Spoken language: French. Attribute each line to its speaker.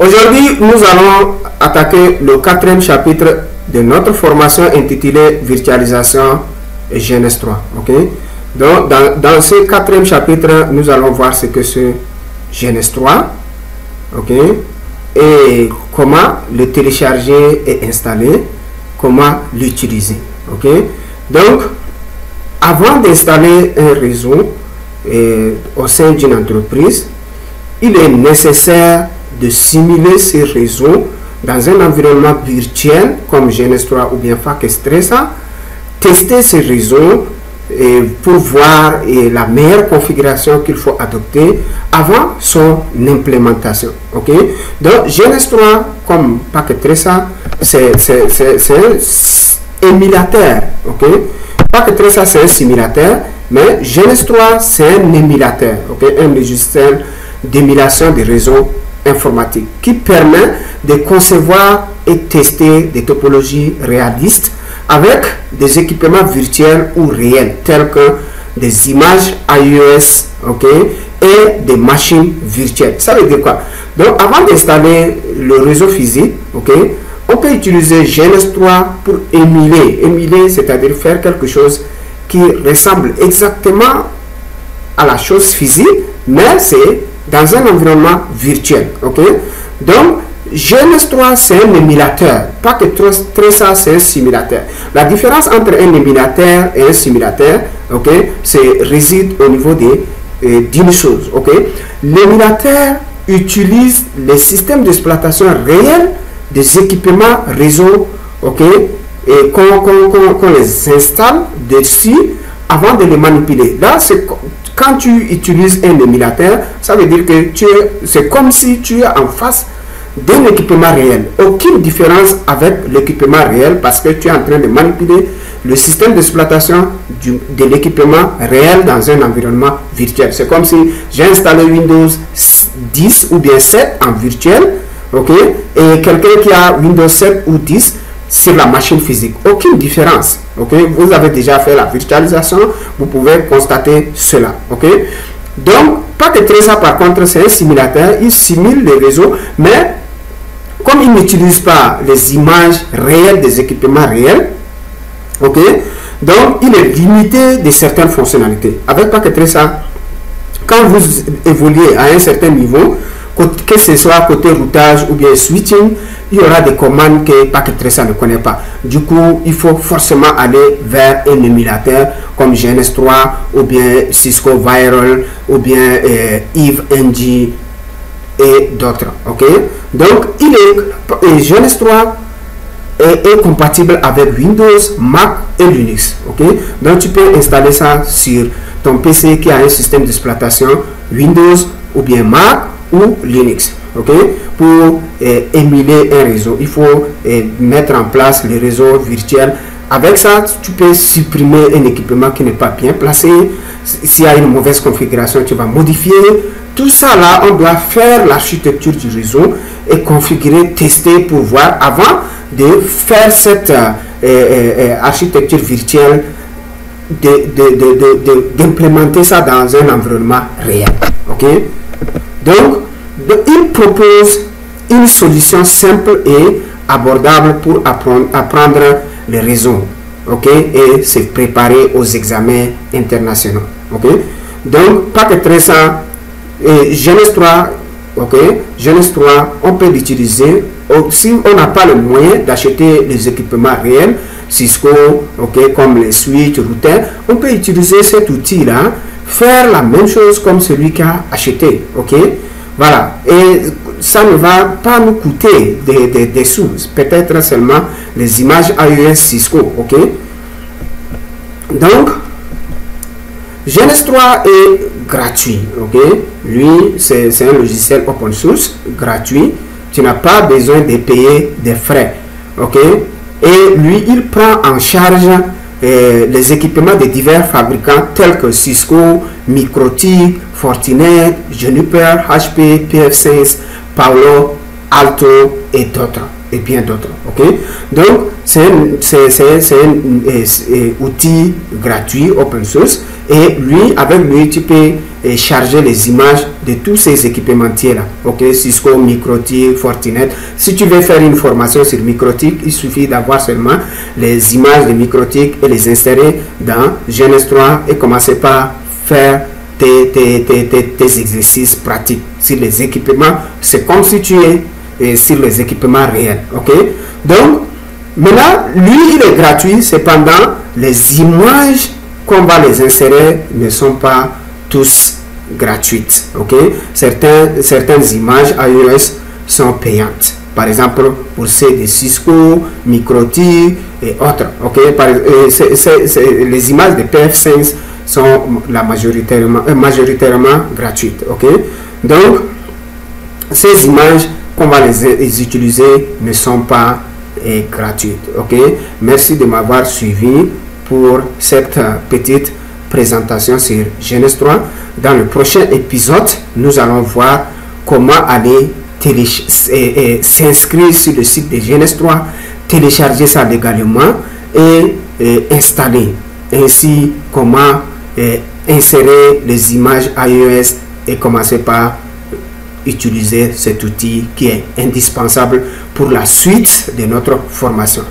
Speaker 1: Aujourd'hui, nous allons attaquer le quatrième chapitre de notre formation intitulée Virtualisation GNS3. Okay? Donc, dans ce quatrième chapitre, nous allons voir ce que c'est GNS3, okay? Et comment le télécharger et installer, comment l'utiliser. Okay? Donc, avant d'installer un réseau au sein d'une entreprise, il est nécessaire de simuler ces réseaux dans un environnement virtuel comme GNS3 ou bien FACStresa, tester ces réseaux pour voir la meilleure configuration qu'il faut adopter avant son implémentation. Okay? Donc GNS3 comme FACStresa, c'est un émulateur. Okay? FACStresa c'est un simulateur, mais GNS3 c'est un émulateur, okay? Un logiciel d'émulation des réseaux informatiques qui permet de concevoir et tester des topologies réalistes avec des équipements virtuels ou réels tels que des images iOS, okay, et des machines virtuelles. Ça veut dire quoi? Donc avant d'installer le réseau physique, okay, on peut utiliser GNS3 pour émuler. Émuler, c'est-à-dire faire quelque chose qui ressemble exactement à la chose physique, mais c'est dans un environnement virtuel. Okay? Donc, GNS3 c'est un émulateur, FACStresa c'est un simulateur. La différence entre un émulateur et un simulateur, okay, réside au niveau d'une chose. Okay? L'émulateur utilise les systèmes d'exploitation réels des équipements réseau, okay, et qu'on les installe dessus avant de les manipuler. Là, quand tu utilises un émulateur, ça veut dire que c'est comme si tu es en face d'un équipement réel. Aucune différence avec l'équipement réel parce que tu es en train de manipuler le système d'exploitation de l'équipement réel dans un environnement virtuel. C'est comme si j'ai installé Windows 10 ou bien 7 en virtuel, okay, et quelqu'un qui a Windows 7 ou 10 sur la machine physique. Aucune différence. Okay? Vous avez déjà fait la virtualisation, vous pouvez constater cela. Okay? Donc, FACStresa par contre, c'est un simulateur, il simule les réseaux, mais comme il n'utilise pas les images réelles des équipements réels, okay, donc il est limité de certaines fonctionnalités. Avec FACStresa, quand vous évoluez à un certain niveau, que ce soit côté routage ou bien switching, il y aura des commandes que FACStresa ne connaît pas. Du coup, il faut forcément aller vers un émulateur comme GNS3 ou bien Cisco Viral ou bien EveNG et d'autres. Okay? Donc, GNS3 est compatible avec Windows, Mac et Linux. Okay? Donc, tu peux installer ça sur ton PC qui a un système d'exploitation Windows ou bien Mac ou Linux. Okay? Pour émuler un réseau, il faut mettre en place le réseau virtuel. Avec ça, tu peux supprimer un équipement qui n'est pas bien placé. S'il y a une mauvaise configuration, tu vas modifier. Tout ça là, on doit faire l'architecture du réseau et configurer, tester pour voir avant de faire cette architecture virtuelle, d'implémenter ça dans un environnement réel. Okay? Donc, il propose une solution simple et abordable pour apprendre les réseaux, okay, et se préparer aux examens internationaux. Okay? Donc, FACStresa et GNS3, okay, GNS3, on peut l'utiliser si on n'a pas le moyen d'acheter les équipements réels, Cisco, okay, comme les switches, routeurs, on peut utiliser cet outil-là, faire la même chose comme celui qui a acheté. Okay? Voilà, et ça ne va pas nous coûter des sous, peut-être seulement les images iOS Cisco. Ok? Donc, GNS3 est gratuit. Ok? Lui, c'est un logiciel open source gratuit. Tu n'as pas besoin de payer des frais. Ok? Et lui, il prend en charge les équipements de divers fabricants tels que Cisco, Microtik, Fortinet, Juniper, HP, PF6, Palo Alto et d'autres, et bien d'autres. Okay? Donc, c'est un outil gratuit, open source, et lui, avec lui, tu peux charger les images de tous ces équipementiers là. Ok, Cisco, Microtik, Fortinet. Si tu veux faire une formation sur Microtik, il suffit d'avoir seulement les images de Microtik et les insérer dans GNS3 et commencer par faire tes exercices pratiques sur les équipements. C'est comme si tu es sur les équipements réels. Ok, donc maintenant lui il est gratuit, cependant les images qu'on va les insérer ne sont pas tous gratuites. Ok, certaines images iOS sont payantes, par exemple pour ceux de Cisco, Microtik et autres. Ok, les images de PF5 sont majoritairement gratuites. Ok, donc ces images qu'on va les utiliser ne sont pas gratuites. Ok, merci de m'avoir suivi pour cette petite présentation sur GNS3. Dans le prochain épisode, nous allons voir comment aller s'inscrire sur le site de GNS3, télécharger ça légalement et installer. Ainsi, comment insérer les images iOS et commencer par utiliser cet outil qui est indispensable pour la suite de notre formation.